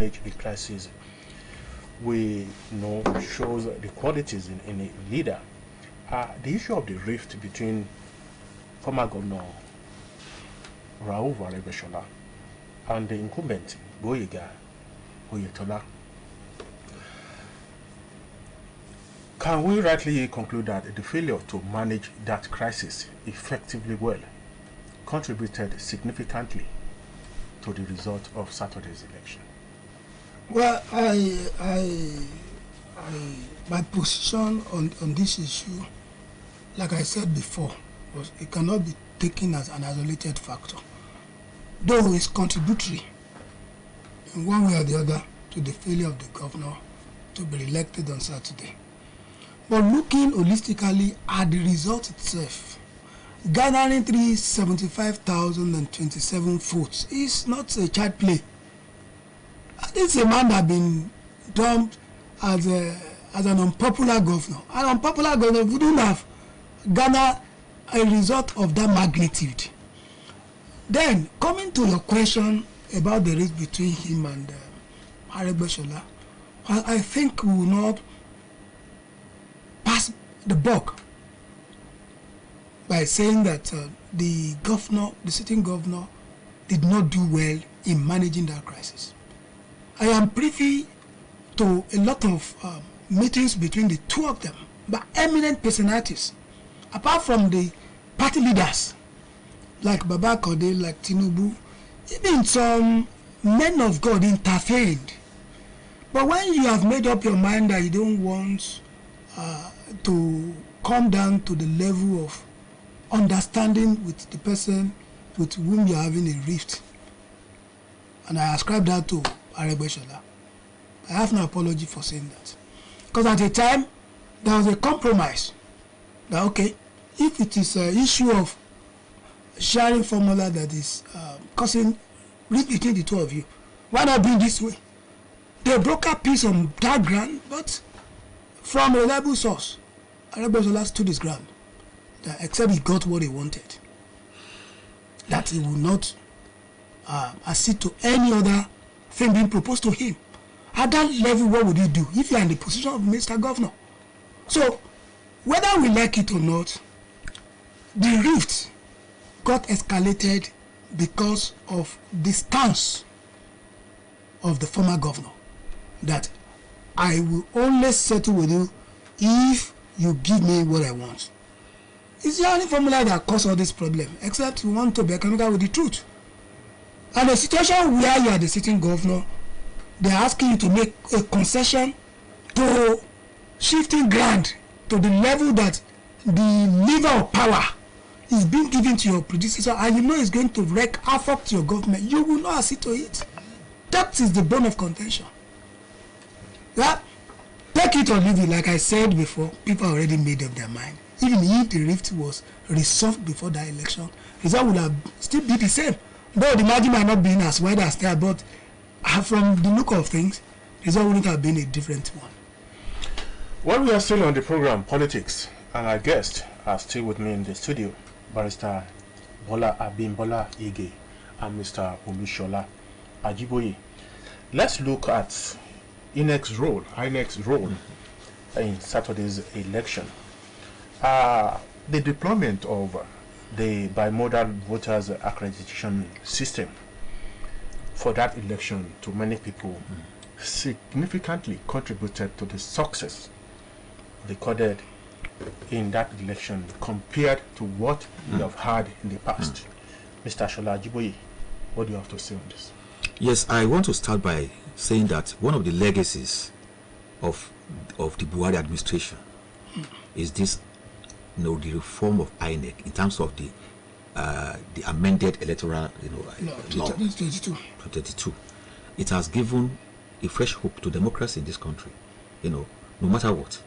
manage the crisis. We know shows the qualities in a leader. The issue of the rift between former Governor Raouf Aregbesola and the incumbent Boyega Oyetola. Can we rightly conclude that the failure to manage that crisis effectively well contributed significantly to the result of Saturday's election? Well, my position on this issue, like I said before, was it cannot be taken as an isolated factor, though it's contributory in one way or the other to the failure of the governor to be elected on Saturday. But looking holistically at the result itself, gathering 375,027 votes is not a child play. This is a man that has been dumped as an unpopular governor. An unpopular governor wouldn't have gathered a result of that magnitude. Then, coming to your question about the race between him and Aregbesola, I think we will not pass the buck by saying that the sitting governor, did not do well in managing that crisis. I am privy to a lot of meetings between the two of them, but eminent personalities, apart from the party leaders like Baba Kode, like Tinubu, even some men of God intervened. But when you have made up your mind that you don't want to come down to the level of understanding with the person with whom you are having a rift, and I ascribe that to Aregbesola, I have no apology for saying that. Because at the time, there was a compromise that, okay, if it is an issue of sharing formula that is causing rift between the two of you, why not be this way? They broke a piece on that ground, but from a reliable source, Aregbesola stood his ground, that except he got what he wanted, that he would not accede to any other thing being proposed to him. At that level, what would you do if you are in the position of Mr. Governor? So, whether we like it or not, the rift got escalated because of the stance of the former governor, that I will only settle with you if you give me what I want. It's the only formula that caused all this problem, except you want to be economical with the truth. And a situation where you are the sitting governor, they're asking you to make a concession to shifting ground to the level that the lever of power is being given to your predecessor, and you know it's going to wreak havoc to your government. You will not accede to it. That is the bone of contention. Yeah? Take it or leave it. Like I said before, people already made up their mind. Even if the rift was resolved before that election, the result would have still be the same. Though the margin might not be as wide as that, but from the look of things, the result wouldn't have been a different one. Well, we are still on the program Politics, and our guests are still with me in the studio, Barrister Bola Abimbola Ige and Mr. Olushola Ajiboye. Let's look at INEC's role in Saturday's election. The deployment of the bimodal voters accreditation system for that election, to many people, significantly contributed to the success recorded in that election compared to what we have had in the past. Mr. Shola Ajiboye, what do you have to say on this? Yes, I want to start by saying that one of the legacies of the Buhari administration is this, the reform of INEC in terms of the amended electoral law 2022. It has given a fresh hope to democracy in this country. No matter what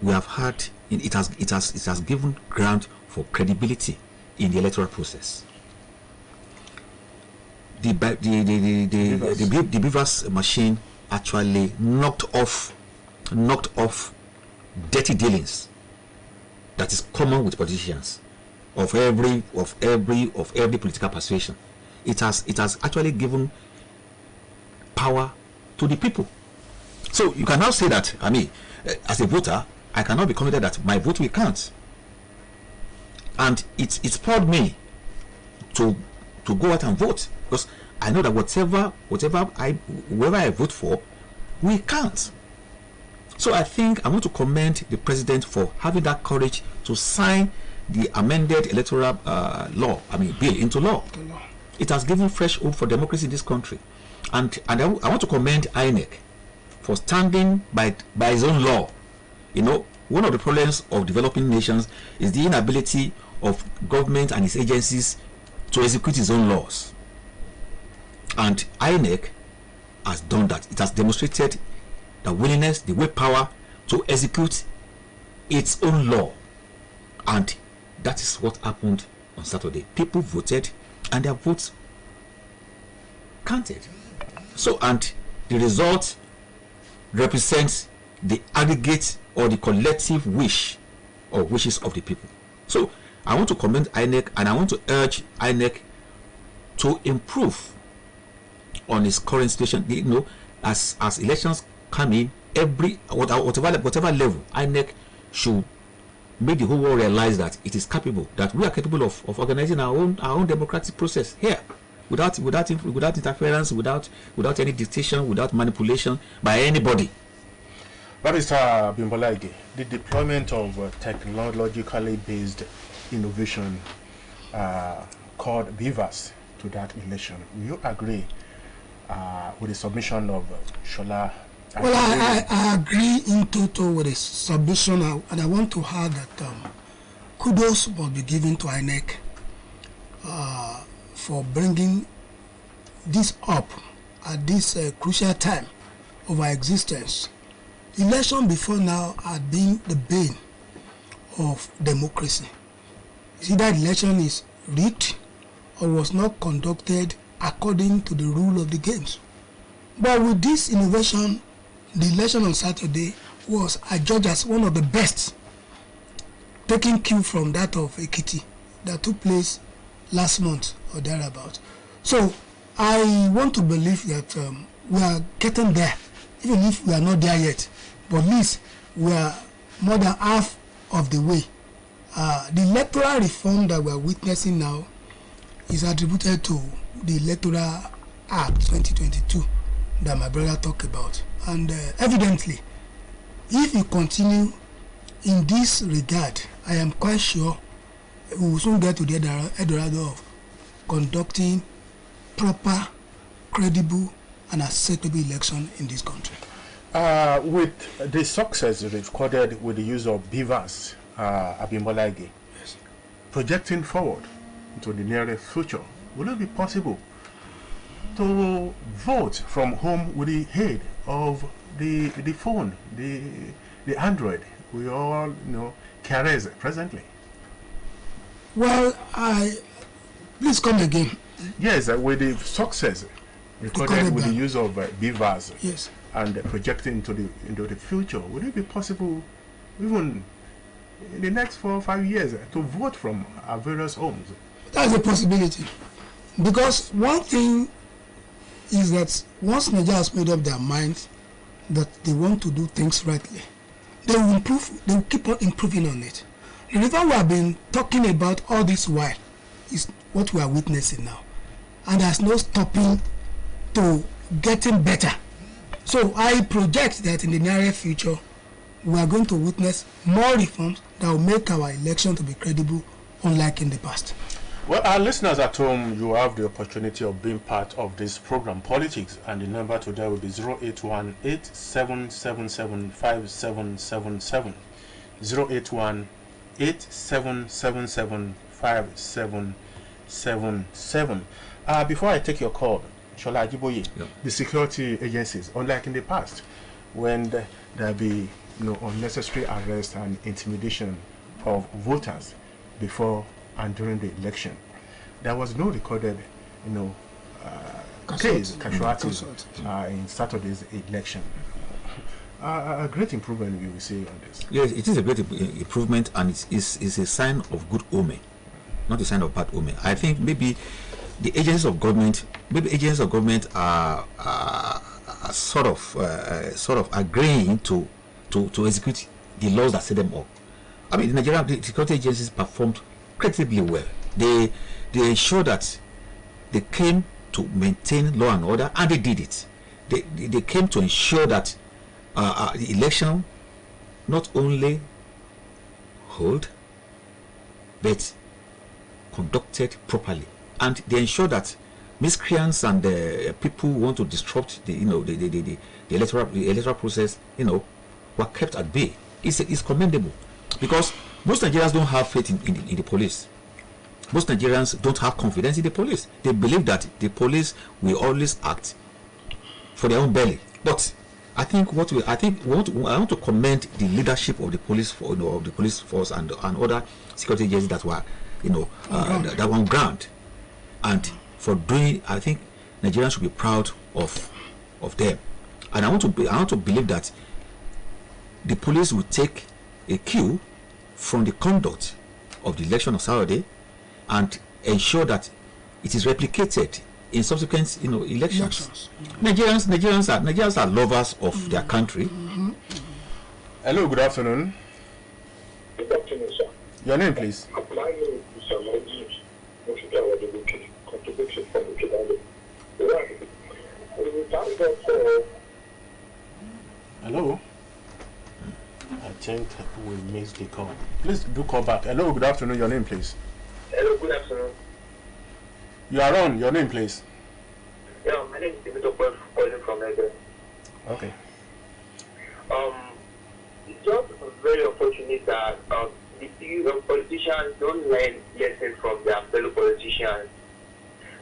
we have had, it has given ground for credibility in the electoral process. The Beavers machine actually knocked off dirty dealings that is common with politicians of every political persuasion. It has actually given power to the people. So you can now say that, I mean, as a voter, I cannot be confident that my vote will count. And it spurred me to go out and vote, because I know that whoever I vote for will count. So I think I want to commend the president for having that courage to sign the amended electoral bill into law. It has given fresh hope for democracy in this country. And I want to commend INEC for standing by its own law. You know, one of the problems of developing nations is the inability of government and its agencies to execute its own laws. And INEC has done that. It has demonstrated the willingness, the willpower to execute its own law. And that is what happened on Saturday. People voted and their votes counted. So, and the result represents the aggregate or the collective wish or wishes of the people. So I want to commend INEC, and I want to urge INEC to improve on its current situation. You know, as elections come in, whatever level, INEC should make the whole world realize that it is capable, that we are capable of organizing our own democratic process here, without interference, without any dictation, without manipulation by anybody. Barrister Bimbola Ige, the deployment of technologically based innovation called BVAS to that election, will you agree with the submission of Shola? Well, I agree in total with the submission, and I want to add that kudos must be given to INEC for bringing this up at this crucial time of our existence. Election before now had been the bane of democracy. Either election is rigged or was not conducted according to the rule of the games. But with this innovation, the election on Saturday was adjudged as one of the best, taking cue from that of Ekiti that took place last month or thereabout. So I want to believe that we are getting there, even if we are not there yet. But at least we are more than half of the way. The electoral reform that we are witnessing now is attributed to the Electoral Act 2022 that my brother talked about. And evidently, if we continue in this regard, I am quite sure we will soon get to the Eldorado of conducting proper, credible, and acceptable election in this country. With the success recorded with the use of BVAS, Abimbola Ige, Yes. projecting forward into the near future, will it be possible to vote from home with the aid of the phone, the Android we all carry presently? Well, please come again. Yes, with the success recorded with the use of BVAS, Yes. and projecting into the future, would it be possible, even in the next 4 or 5 years, to vote from our various homes? That's a possibility. Because one thing is that once Nigeria has made up their minds that they want to do things rightly, they will improve, they will keep on improving on it. The reason we have been talking about all this while is what we are witnessing now. And there's no stopping to getting better. So I project that in the near future, we are going to witness more reforms that will make our election to be credible, unlike in the past. Well, our listeners at home, you have the opportunity of being part of this program, Politics, and the number today will be 081-8777-5777. 081-8777-5777. Before I take your call, Shola Ajiboye, the security agencies, unlike in the past, when there be unnecessary arrest and intimidation of voters before and during the election, there was no recorded, casualties in Saturday's election. A great improvement, we will say, on this. Yes, it is a great improvement, and it's a sign of good omen, not a sign of bad omen. I think maybe the agencies of government, are sort of agreeing to execute the laws that set them up. I mean, the Nigerian security agencies performed credibly well. They ensured that they came to maintain law and order, and they did it. They came to ensure that the election not only held, but conducted properly, and they ensured that miscreants and people who want to disrupt the electoral process, were kept at bay. It's commendable, because most Nigerians don't have faith in the police. Most Nigerians don't have confidence in the police. They believe that the police will always act for their own belly. But I want to commend the leadership of the police, of the police force and other security agencies that were, that were on ground, and for doing. I think Nigerians should be proud of them, and I want to believe that the police will take a cue from the conduct of the election of Saturday and ensure that it is replicated in subsequent elections. Nigerians are lovers of their country. Hello, good afternoon. Good afternoon, sir. Your name, please. My name is Mr. Contribution from the Hello. I think we missed the call. Please do call back. Hello, good afternoon. Your name, please. Hello, good afternoon. You are on. Your name, please. Yeah, my name is David Okwe, calling from Nigeria. Okay. It's just very unfortunate that the politicians don't learn lessons from their fellow politicians.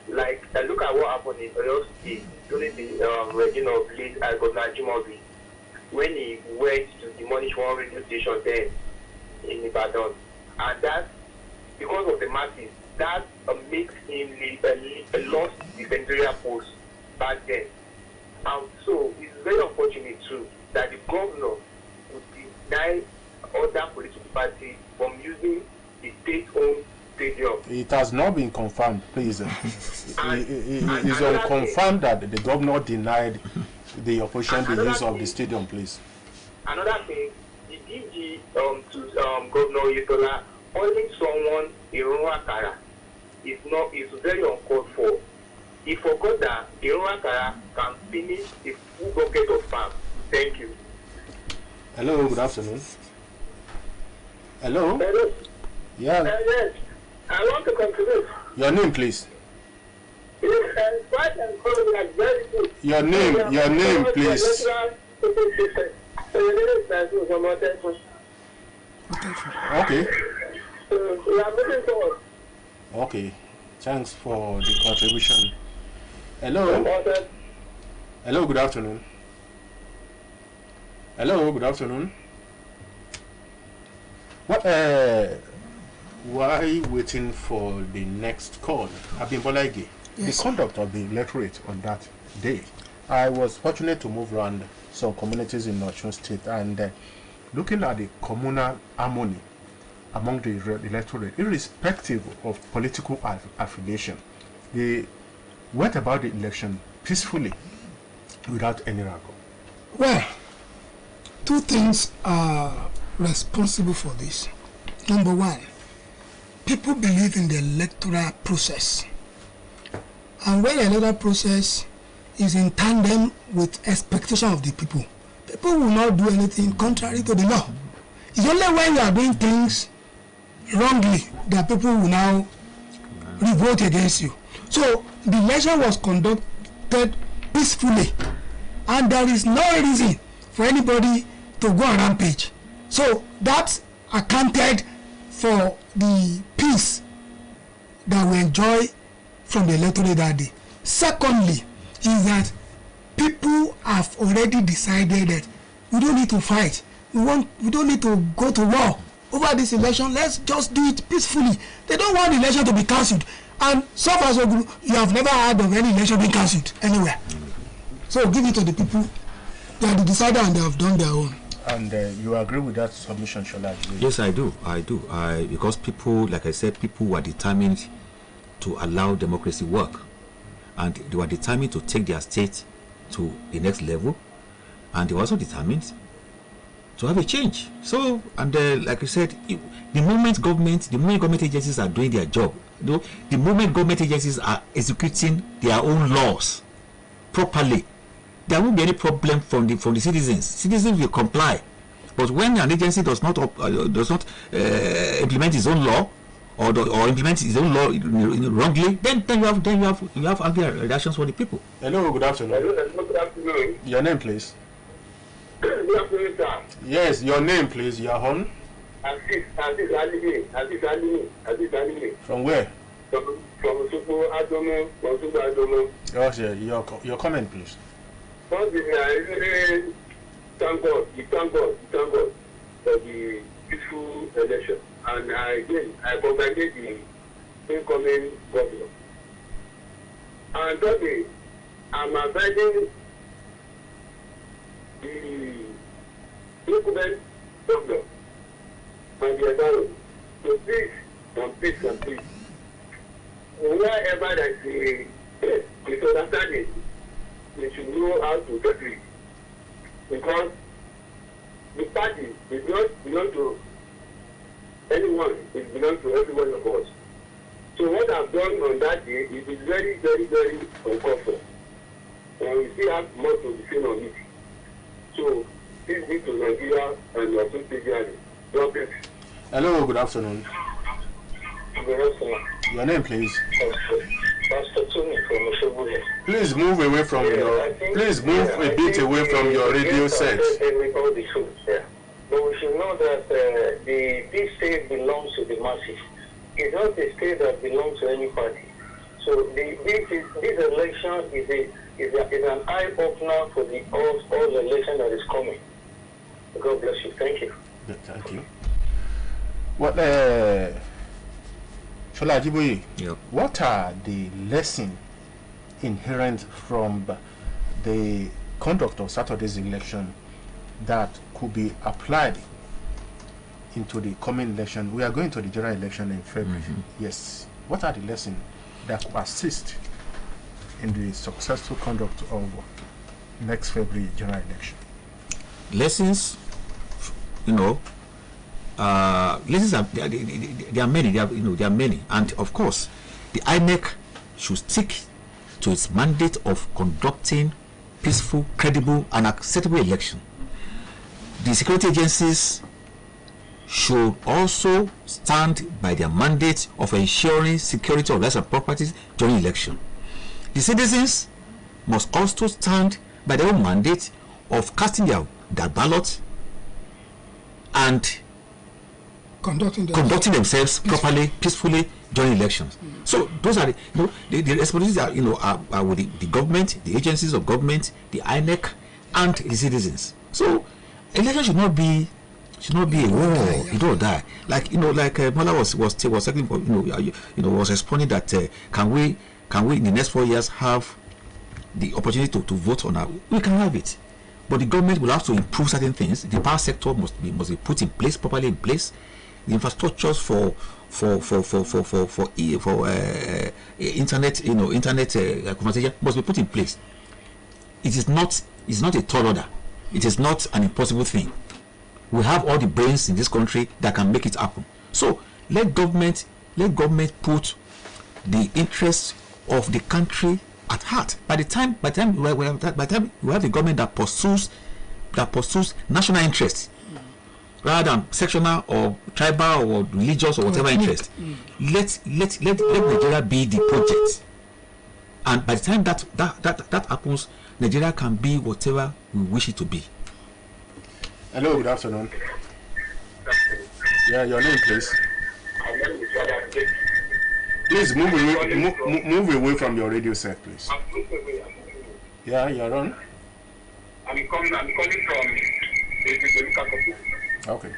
Like, look at what happened in Oyo State during the regime of late Governor Jimobi, when he went to demolish one radio station then in Ibadan. And that, because of the masses, that makes him lost the senatorial post back then. And so it's very unfortunate too that the governor would deny other political parties from using the state-owned stadium. It has not been confirmed, please. It is unconfirmed that the governor denied the opposition the use of the stadium, please. Another thing, the DG to Governor Yetola calling someone Iruakara is very uncalled for. He forgot that Iruakara can finish a full bucket of farm. Thank you. Hello, good afternoon. Hello? Hello? Yeah. Yes, I want to contribute. Your name, please. Your name, please. Okay. We are moving forward. Okay. Thanks for the contribution. Hello. Hello, good afternoon. Hello, good afternoon. What? Why waiting for the next call? Abimbola Ige. Yes. The conduct of the electorate on that day. I was fortunate to move around some communities in Osun State, and looking at the communal harmony among the electorate, irrespective of political affiliation, they went about the election peacefully without any wrangle. Well, two things are responsible for this. Number one, people believe in the electoral process. And when the electoral process is in tandem with expectation of the people, people will not do anything contrary to the law. It's only when you are doing things wrongly that people will now revolt against you. So the election was conducted peacefully, and there is no reason for anybody to go on rampage. So that accounted for the peace that we enjoy from the electorate that day. Secondly, is that people have already decided that we don't need to fight. We don't need to go to war over this election. Let's just do it peacefully. They don't want the election to be cancelled. And so far so good, you have never heard of any election being cancelled anywhere. So give it to the people. They are the decider and they have done their own. And you agree with that submission, Shola? Yes, I do. Because people, like I said, people were determined to allow democracy work, and they were determined to take their state to the next level, and they were also determined to have a change. So, and like you said, the moment government agencies are doing their job, the moment government agencies are executing their own laws properly, there won't be any problem from the citizens. Citizens will comply. But when an agency does not implement its own law, or implement its own law wrongly, then you have ugly reactions for the people. Hello, good afternoon. Hello, good afternoon. Your name, please. Good afternoon, sir. Yes, your name, please. You are on. Aziz Alimi. From where? From Supo Adomo. Yes, yeah, your comment, please. First, I really thank God for the peaceful election. And again, I congratulate the incoming governor. And thirdly, I'm advising the incumbent governor and the environment to please, wherever there is a misunderstanding, they should know how to get it. Because the party is not belong to anyone, it belongs to every one of us. So what I've done on that day, it is very, very, very uncomfortable. And we still have more to be seen on it. So please be to Nigeria and your association. God bless. Hello, good afternoon. Good afternoon. Your name, please. Pastor Tony from Oshobuye. Please move away from a bit away from your radio set. But we should know that this state belongs to the masses. It's not a state that belongs to any party. So this election is an eye opener for all the election that is coming. God bless you. Thank you. Yeah, thank you. What Shola Ajiboye, what are the lessons inherent from the conduct of Saturday's election that could be applied into the coming election? We are going to the general election in February. Yes. What are the lessons that could assist in the successful conduct of next February general election? Lessons, lessons there are many. There are many, and of course, the INEC should stick to its mandate of conducting peaceful, credible, and acceptable election. The security agencies should also stand by their mandate of ensuring security of lives and properties during election. The citizens must also stand by their own mandate of casting their ballot and conducting themselves properly, peacefully during elections. So those are the responsibilities are with the government, the agencies of government, the INEC, and the citizens. So election should not be a war. You don't die. Like Mola was talking for, was responding that can we in the next 4 years have the opportunity to vote on our, we can have it, but the government will have to improve certain things. The power sector must be put in place, properly in place. The infrastructures for internet conversation must be put in place. It's not a tall order. It is not an impossible thing. We have all the brains in this country that can make it happen. So let government put the interests of the country at heart. By the time we have a government that pursues national interests rather than sectional or tribal or religious or whatever interest, let Nigeria be the project. And by the time that happens, Nigeria can be whatever we wish it to be. Hello, good afternoon. Yeah, your name, please. Please move away from your radio set, please. Yeah, you're on. I'm calling from the Okay.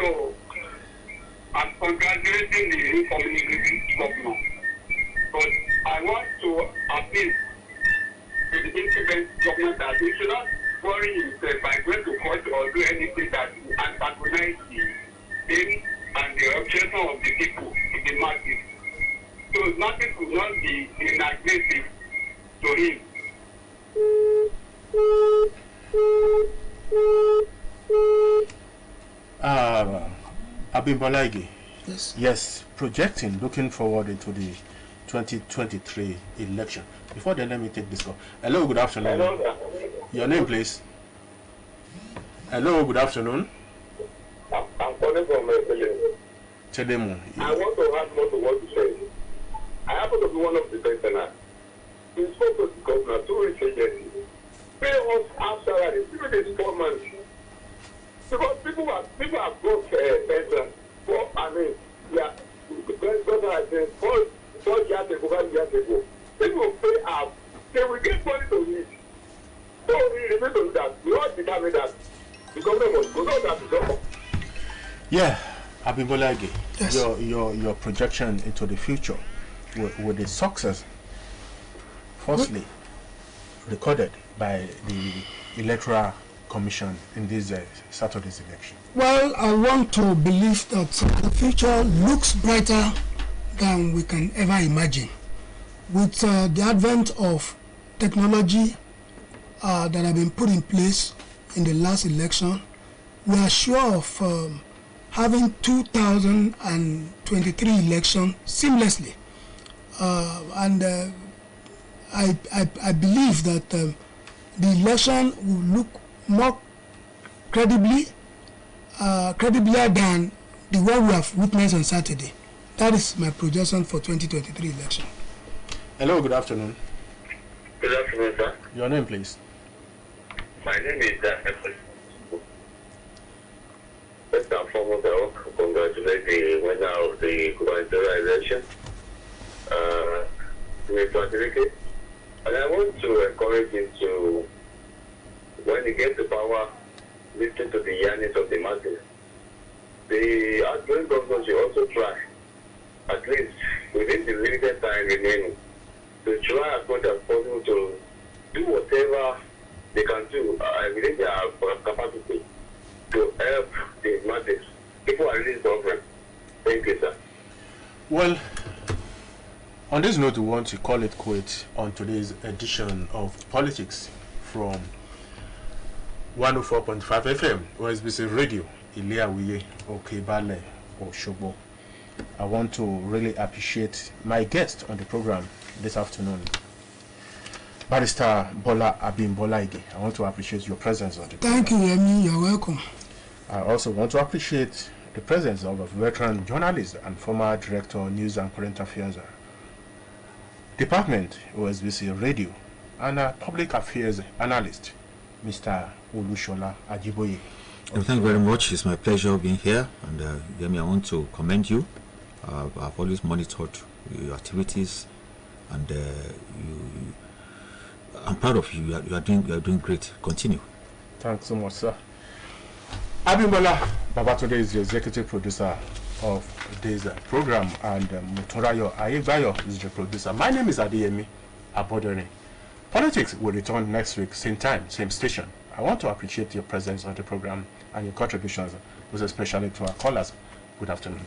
So, I'm congratulating the incoming governor, but I want to appeal to the incumbent government that he should not worry himself by going to court or do anything that will antagonize the aim and the objection of the people in the masses. So nothing could not be inaggressive to him. Abimbola Ige. Yes. Yes, projecting, looking forward into the 2023 election. Before then, let me take this call. Hello, good afternoon. Hello, sir. Your name, please. Hello, good afternoon. I'm calling from Chedemu. I want to add more to what you said. I happen to be one of the pensioners. We spoke to the governor, two weeks agency. Pay us our salary, even this 4 months. Because people have got pension. I said, 4 years ago, 5 years ago. People pay up, they will get money to use. So we remember to do that. We all determine that the government must go. Not that the government. Yeah, Abimbola Ige, Yes. your projection into the future with the success, firstly, recorded by the Electoral Commission in this Saturday's election. Well, I want to believe that the future looks brighter than we can ever imagine. With the advent of technology that have been put in place in the last election, we are sure of having 2023 election seamlessly. I believe that the election will look more crediblier than the one we have witnessed on Saturday. That is my projection for 2023 election. Hello, good afternoon. Good afternoon, sir. Your name, please. My name is First and foremost, I want to congratulate the winner of the gubernatorial election, Mr. Adeleke. And I want to encourage him to, when he gets to power, listen to the yearnings of the masses. The outgoing government should also try, at least within the limited time remaining, to try as much as possible to do whatever they can do. I believe they have capacity to help the masses. People are really suffering. Thank you, sir. Well, on this note, we want to call it quits on today's edition of Politics from 104.5 FM, OSBC Radio, Ileawiye, Okebale, Oshobo. I want to really appreciate my guest on the program this afternoon, Barrister Bola Abimbola Ige. I want to appreciate your presence on the program. Thank you, Yemi. You're welcome. I also want to appreciate the presence of a veteran journalist and former director of News and Current Affairs Department, OSBC Radio, and a public affairs analyst, Mr. Olushola Ajiboye. Thank you very much. It's my pleasure being here. And Yemi, I want to commend you. I've always monitored your activities, and I'm proud of you. You are doing great. Continue. Thanks so much, sir. Abimbola Babatunde is the executive producer of this program, and Motorayo Ayegbayo is the producer. My name is Adeyemi Abodere. Politics will return next week, same time, same station. I want to appreciate your presence on the program and your contributions, most especially to our callers. Good afternoon.